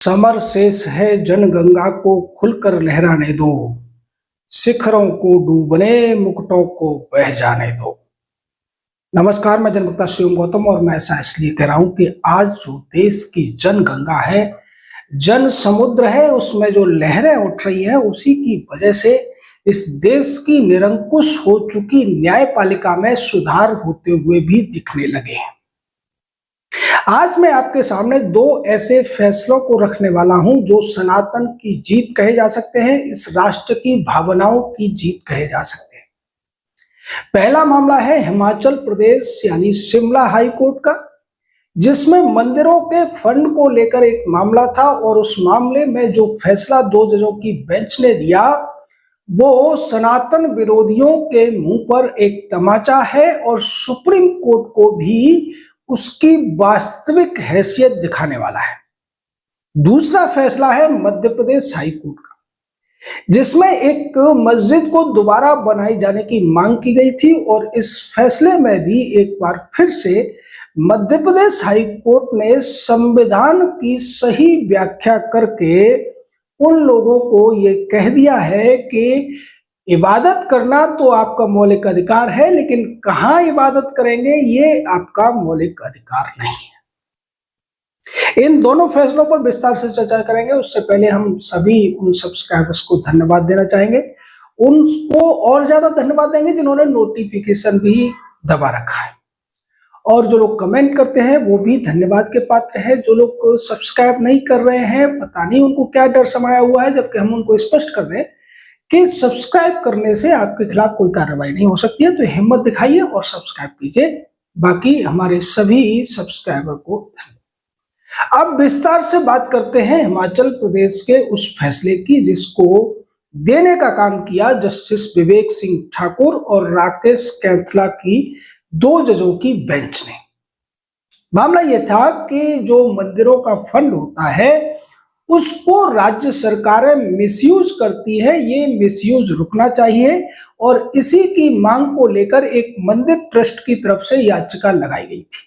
Summer शेष है जनगंगा को खुलकर लहराने दो, शिखरों को डूबने मुकुटों को बह जाने दो। नमस्कार, मैं जनवक्ता श्री ओम गौतम और मैं ऐसा इसलिए कह रहा हूं कि आज जो देश की जनगंगा है, जन समुद्र है, उसमें जो लहरें उठ रही है, उसी की वजह से इस देश की निरंकुश हो चुकी न्यायपालिका में सुधार होते हुए भी दिखने लगे हैं। आज मैं आपके सामने दो ऐसे फैसलों को रखने वाला हूं जो सनातन की जीत कहे जा सकते हैं, इस राष्ट्र की भावनाओं की जीत कहे जा सकते हैं। पहला मामला है हिमाचल प्रदेश यानी शिमला हाई कोर्ट का, जिसमें मंदिरों के फंड को लेकर एक मामला था और उस मामले में जो फैसला दो जजों की बेंच ने दिया वो सनातन विरोधियों के मुंह पर एक तमाचा है और सुप्रीम कोर्ट को भी उसकी वास्तविक हैसियत दिखाने वाला है। दूसरा फैसला है मध्य प्रदेश हाई कोर्ट का, जिसमें एक मस्जिद को दोबारा बनाई जाने की मांग की गई थी और इस फैसले में भी एक बार फिर से मध्य प्रदेश हाई कोर्ट ने संविधान की सही व्याख्या करके उन लोगों को ये कह दिया है कि इबादत करना तो आपका मौलिक अधिकार है, लेकिन कहां इबादत करेंगे ये आपका मौलिक अधिकार नहीं है। इन दोनों फैसलों पर विस्तार से चर्चा करेंगे। उससे पहले हम सभी उन सब्सक्राइबर्स को धन्यवाद देना चाहेंगे, उनको और ज्यादा धन्यवाद देंगे जिन्होंने नोटिफिकेशन भी दबा रखा है, और जो लोग कमेंट करते हैं वो भी धन्यवाद के पात्र हैं। जो लोग सब्सक्राइब नहीं कर रहे हैं, पता नहीं उनको क्या डर समाया हुआ है, जबकि हम उनको स्पष्ट कर दें कि सब्सक्राइब करने से आपके खिलाफ कोई कार्रवाई नहीं हो सकती है, तो हिम्मत दिखाइए और सब्सक्राइब कीजिए। बाकी हमारे सभी सब्सक्राइबर को धन्यवाद। अब विस्तार से बात करते हैं हिमाचल प्रदेश के उस फैसले की जिसको देने का काम किया जस्टिस विवेक सिंह ठाकुर और राकेश कैथला की दो जजों की बेंच ने। मामला यह था कि जो मंदिरों का फंड होता है उसको राज्य सरकारें मिसयूज करती है, ये मिसयूज रुकना चाहिए, और इसी की मांग को लेकर एक मंदिर ट्रस्ट की तरफ से याचिका लगाई गई थी।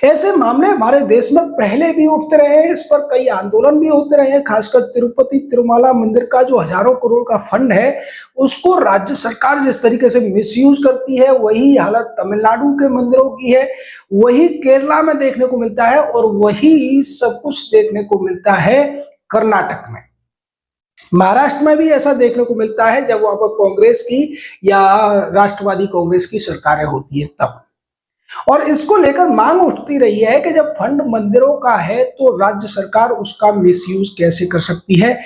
ऐसे मामले हमारे देश में पहले भी उठते रहे हैं, इस पर कई आंदोलन भी होते रहे हैं। खासकर तिरुपति तिरुमला मंदिर का जो हजारों करोड़ का फंड है उसको राज्य सरकार जिस तरीके से मिसयूज करती है, वही हालत तमिलनाडु के मंदिरों की है, वही केरला में देखने को मिलता है और वही सब कुछ देखने को मिलता है कर्नाटक में। महाराष्ट्र में भी ऐसा देखने को मिलता है जब वहां पर कांग्रेस की या राष्ट्रवादी कांग्रेस की सरकारें होती है तब। और इसको लेकर मांग उठती रही है कि जब फंड मंदिरों का है तो राज्य सरकार उसका मिसयूज कैसे कर सकती है।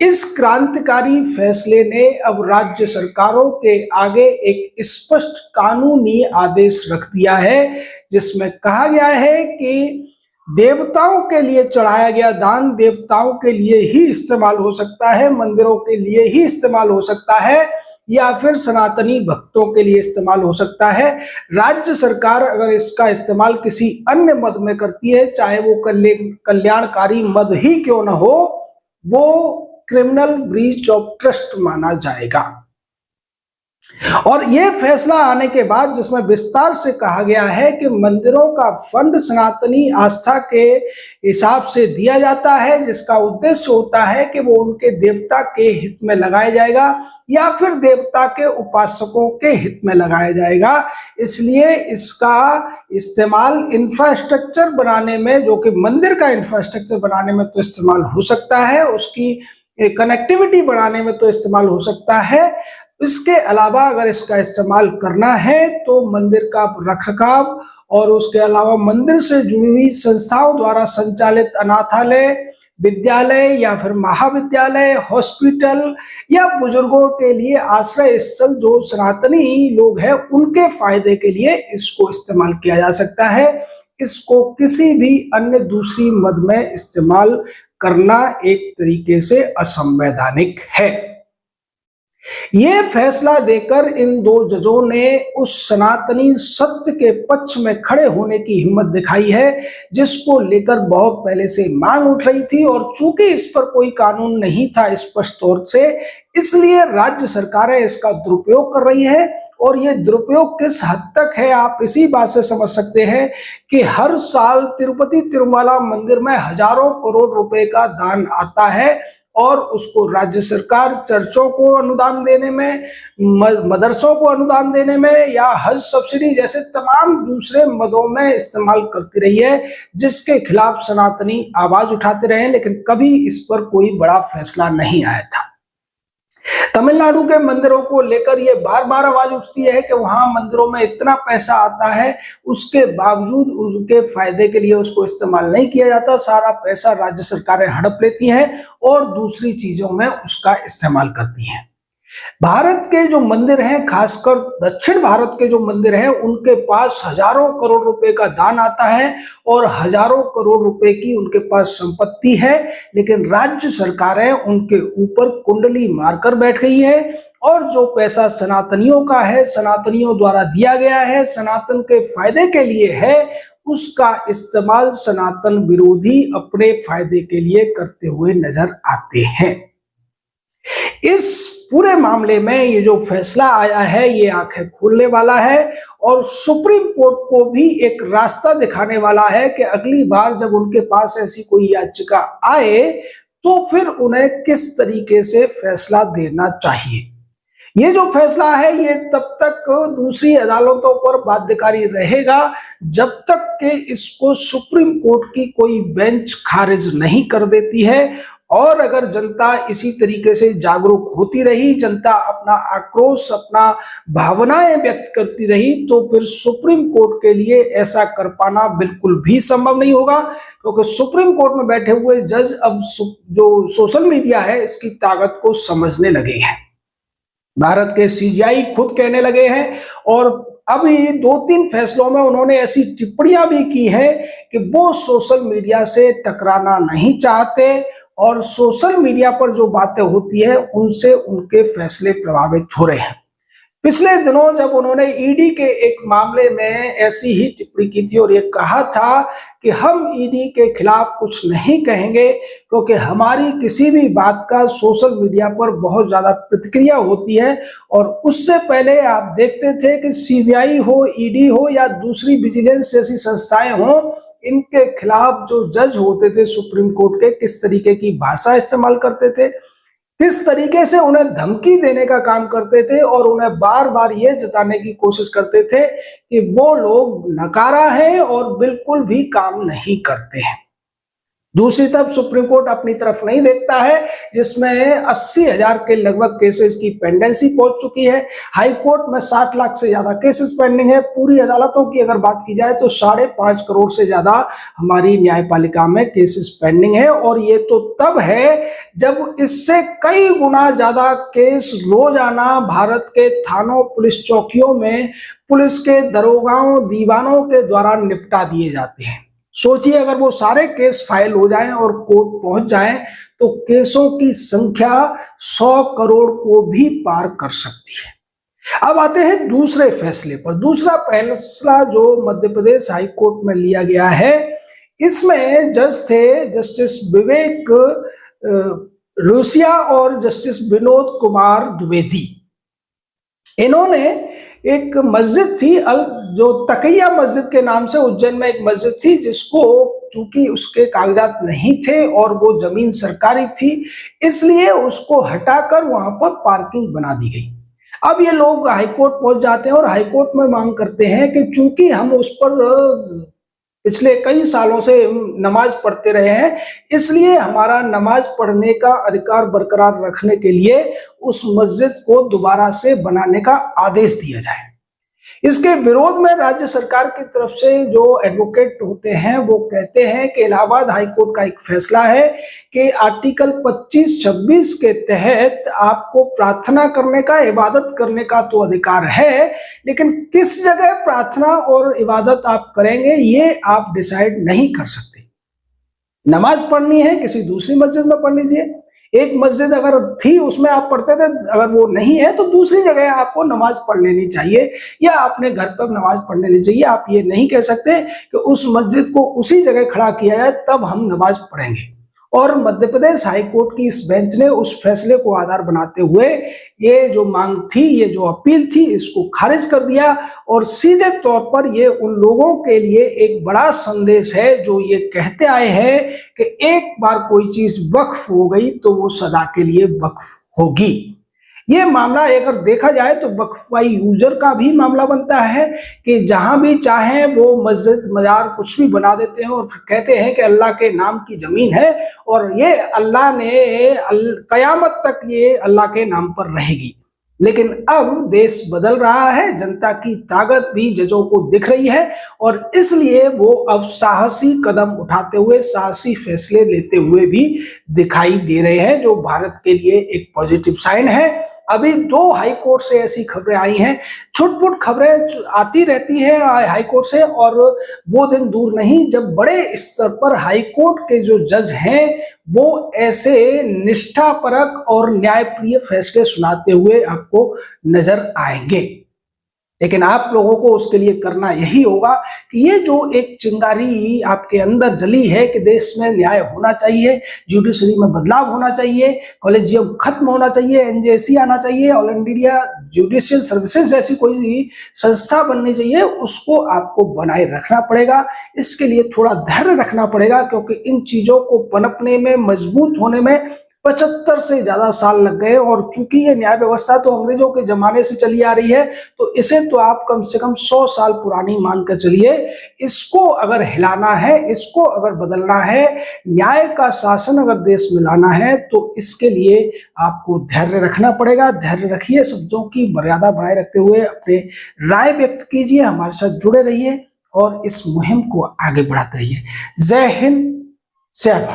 इस क्रांतिकारी फैसले ने अब राज्य सरकारों के आगे एक स्पष्ट कानूनी आदेश रख दिया है, जिसमें कहा गया है कि देवताओं के लिए चढ़ाया गया दान देवताओं के लिए ही इस्तेमाल हो सकता है, मंदिरों के लिए ही इस्तेमाल हो सकता है, या फिर सनातनी भक्तों के लिए इस्तेमाल हो सकता है। राज्य सरकार अगर इसका इस्तेमाल किसी अन्य मद में करती है, चाहे वो कल्याणकारी मद ही क्यों ना हो, वो क्रिमिनल ब्रीच ऑफ ट्रस्ट माना जाएगा। और यह फैसला आने के बाद जिसमें विस्तार से कहा गया है कि मंदिरों का फंड सनातनी आस्था के हिसाब से दिया जाता है, जिसका उद्देश्य होता है कि वो उनके देवता के हित में लगाया जाएगा या फिर देवता के उपासकों के हित में लगाया जाएगा। इसलिए इसका इस्तेमाल इंफ्रास्ट्रक्चर बनाने में, जो कि मंदिर का इंफ्रास्ट्रक्चर बनाने में तो इस्तेमाल हो सकता है, उसकी कनेक्टिविटी बढ़ाने में तो इस्तेमाल हो सकता है, इसके अलावा अगर इसका इस्तेमाल करना है तो मंदिर का रखरखाव और उसके अलावा मंदिर से जुड़ी हुई संस्थाओं द्वारा संचालित अनाथालय, विद्यालय या फिर महाविद्यालय, हॉस्पिटल या बुजुर्गों के लिए आश्रय स्थल जो सनातनी लोग हैं उनके फायदे के लिए इसको इस्तेमाल किया जा सकता है। इसको किसी भी अन्य दूसरी मद में इस्तेमाल करना एक तरीके से असंवैधानिक है। ये फैसला देकर इन दो जजों ने उस सनातनी सत्य के पक्ष में खड़े होने की हिम्मत दिखाई है जिसको लेकर बहुत पहले से मांग उठ रही थी, और चूंकि इस पर कोई कानून नहीं था स्पष्ट तौर से, इसलिए राज्य सरकारें इसका दुरुपयोग कर रही है और ये दुरुपयोग किस हद तक है आप इसी बात से समझ सकते हैं कि हर साल तिरुपति तिरुमला मंदिर में हजारों करोड़ रुपए का दान आता है और उसको राज्य सरकार चर्चों को अनुदान देने में, मदरसों को अनुदान देने में या हज सब्सिडी जैसे तमाम दूसरे मदों में इस्तेमाल करती रही है, जिसके खिलाफ सनातनी आवाज उठाते रहे, लेकिन कभी इस पर कोई बड़ा फैसला नहीं आया था। तमिलनाडु के मंदिरों को लेकर ये बार बार आवाज उठती है कि वहां मंदिरों में इतना पैसा आता है, उसके बावजूद उनके फायदे के लिए उसको इस्तेमाल नहीं किया जाता। सारा पैसा राज्य सरकारें हड़प लेती हैं और दूसरी चीजों में उसका इस्तेमाल करती हैं। भारत के जो मंदिर हैं, खासकर दक्षिण भारत के जो मंदिर हैं, उनके पास हजारों करोड़ रुपए का दान आता है और हजारों करोड़ रुपए की उनके पास संपत्ति है, लेकिन राज्य सरकारें उनके ऊपर कुंडली मारकर बैठ गई है और जो पैसा सनातनियों का है, सनातनियों द्वारा दिया गया है, सनातन के फायदे के लिए है, उसका इस्तेमाल सनातन विरोधी अपने फायदे के लिए करते हुए नजर आते हैं। इस पूरे मामले में ये जो फैसला आया है ये आंखें खोलने वाला है और सुप्रीम कोर्ट को भी एक रास्ता दिखाने वाला है कि अगली बार जब उनके पास ऐसी कोई याचिका आए तो फिर उन्हें किस तरीके से फैसला देना चाहिए। ये जो फैसला है ये तब तक दूसरी अदालतों पर बाध्यकारी रहेगा जब तक कि इसको सुप्रीम कोर्ट की कोई बेंच खारिज नहीं कर देती है। और अगर जनता इसी तरीके से जागरूक होती रही, जनता अपना आक्रोश, अपना भावनाएं व्यक्त करती रही, तो फिर सुप्रीम कोर्ट के लिए ऐसा कर पाना बिल्कुल भी संभव नहीं होगा, क्योंकि सुप्रीम कोर्ट में बैठे हुए जज अब जो सोशल मीडिया है इसकी ताकत को समझने लगे हैं। भारत के सीजीआई खुद कहने लगे हैं और अभी 2-3 फैसलों में उन्होंने ऐसी टिप्पणियां भी की है कि वो सोशल मीडिया से टकराना नहीं चाहते और सोशल मीडिया पर जो बातें होती है उनसे उनके फैसले प्रभावित हो रहे हैं। पिछले दिनों जब उन्होंने ईडी के एक मामले में ऐसी ही टिप्पणी की थी और ये कहा था कि हम ईडी के खिलाफ कुछ नहीं कहेंगे क्योंकि हमारी किसी भी बात का सोशल मीडिया पर बहुत ज्यादा प्रतिक्रिया होती है, और उससे पहले आप देखते थे कि सीबीआई हो, ईडी हो या दूसरी विजिलेंस जैसी संस्थाएं हों, इनके खिलाफ जो जज होते थे सुप्रीम कोर्ट के किस तरीके की भाषा इस्तेमाल करते थे, किस तरीके से उन्हें धमकी देने का काम करते थे और उन्हें बार बार ये जताने की कोशिश करते थे कि वो लोग नकारा है और बिल्कुल भी काम नहीं करते हैं। दूसरी तरफ सुप्रीम कोर्ट अपनी तरफ नहीं देखता है, जिसमें 80,000 के लगभग केसेस की पेंडेंसी पहुंच चुकी है। हाई कोर्ट में 60 लाख से ज्यादा केसेस पेंडिंग है। पूरी अदालतों की अगर बात की जाए तो 5.5 करोड़ से ज्यादा हमारी न्यायपालिका में केसेस पेंडिंग है, और ये तो तब है जब इससे कई गुना ज्यादा केस रोजाना भारत के थानों, पुलिस चौकियों में पुलिस के दरोगाओं, दीवानों के द्वारा निपटा दिए जाते हैं। सोचिए अगर वो सारे केस फाइल हो जाएं और कोर्ट पहुंच जाएं तो केसों की संख्या 100 करोड़ को भी पार कर सकती है। अब आते हैं दूसरे फैसले पर। दूसरा फैसला जो मध्य प्रदेश हाई कोर्ट में लिया गया है, इसमें जज थे जस्टिस विवेक रोसिया और जस्टिस विनोद कुमार द्विवेदी। इन्होंने एक मस्जिद थी जो तकैया मस्जिद के नाम से उज्जैन में एक मस्जिद थी, जिसको चूंकि उसके कागजात नहीं थे और वो जमीन सरकारी थी, इसलिए उसको हटाकर वहां पर पार्किंग बना दी गई। अब ये लोग हाईकोर्ट पहुंच जाते हैं और हाईकोर्ट में मांग करते हैं कि चूंकि हम उस पर पिछले कई सालों से नमाज पढ़ते रहे हैं, इसलिए हमारा नमाज पढ़ने का अधिकार बरकरार रखने के लिए उस मस्जिद को दोबारा से बनाने का आदेश दिया जाए। इसके विरोध में राज्य सरकार की तरफ से जो एडवोकेट होते हैं वो कहते हैं कि इलाहाबाद हाईकोर्ट का एक फैसला है कि आर्टिकल 25-26 के तहत आपको प्रार्थना करने का, इबादत करने का तो अधिकार है, लेकिन किस जगह प्रार्थना और इबादत आप करेंगे ये आप डिसाइड नहीं कर सकते। नमाज पढ़नी है किसी दूसरी मस्जिद में पढ़ लीजिए, एक मस्जिद अगर थी उसमें आप पढ़ते थे, अगर वो नहीं है तो दूसरी जगह आपको नमाज पढ़ लेनी चाहिए या अपने घर पर नमाज पढ़ लेनी चाहिए। आप ये नहीं कह सकते कि उस मस्जिद को उसी जगह खड़ा किया जाए तब हम नमाज पढ़ेंगे। और मध्य प्रदेश हाईकोर्ट की इस बेंच ने उस फैसले को आधार बनाते हुए ये जो मांग थी, ये जो अपील थी, इसको खारिज कर दिया। और सीधे तौर पर ये उन लोगों के लिए एक बड़ा संदेश है जो ये कहते आए हैं कि एक बार कोई चीज वक्फ हो गई तो वो सदा के लिए वक्फ होगी। ये मामला अगर देखा जाए तो वक्फाई यूजर का भी मामला बनता है कि जहां भी चाहे वो मस्जिद मजार कुछ भी बना देते हैं और फिर कहते हैं कि अल्लाह के नाम की जमीन है और ये अल्लाह ने कयामत तक ये अल्लाह के नाम पर रहेगी। लेकिन अब देश बदल रहा है, जनता की ताकत भी जजों को दिख रही है और इसलिए वो अब साहसी कदम उठाते हुए, साहसी फैसले लेते हुए भी दिखाई दे रहे हैं, जो भारत के लिए एक पॉजिटिव साइन है। अभी 2 हाई कोर्ट से ऐसी खबरें आई हैं, छुटपुट खबरें आती रहती हैं हाई कोर्ट से, और वो दिन दूर नहीं जब बड़े स्तर पर हाई कोर्ट के जो जज हैं वो ऐसे निष्ठापरक और न्यायप्रिय फैसले सुनाते हुए आपको नजर आएंगे। लेकिन आप लोगों को उसके लिए करना यही होगा कि ये जो एक चिंगारी आपके अंदर जली है कि देश में न्याय होना चाहिए, जुडिशरी में बदलाव होना चाहिए, कॉलेजियम खत्म होना चाहिए, एनजेसी आना चाहिए, ऑल इंडिया जुडिशियल सर्विसेज जैसी कोई संस्था बननी चाहिए, उसको आपको बनाए रखना पड़ेगा। इसके लिए थोड़ा धैर्य रखना पड़ेगा क्योंकि इन चीजों को पनपने में, मजबूत होने में 75 से ज्यादा साल लग गए। और चूंकि ये न्याय व्यवस्था तो अंग्रेजों के जमाने से चली आ रही है तो इसे तो आप कम से कम 100 साल पुरानी मानकर चलिए। इसको अगर हिलाना है, इसको अगर बदलना है, न्याय का शासन अगर देश में लाना है तो इसके लिए आपको धैर्य रखना पड़ेगा। धैर्य रखिए, शब्दों की मर्यादा बनाए रखते हुए अपने राय व्यक्त कीजिए, हमारे साथ जुड़े रहिए और इस मुहिम को आगे बढ़ाते रहिए। जय हिंद, जय भारत।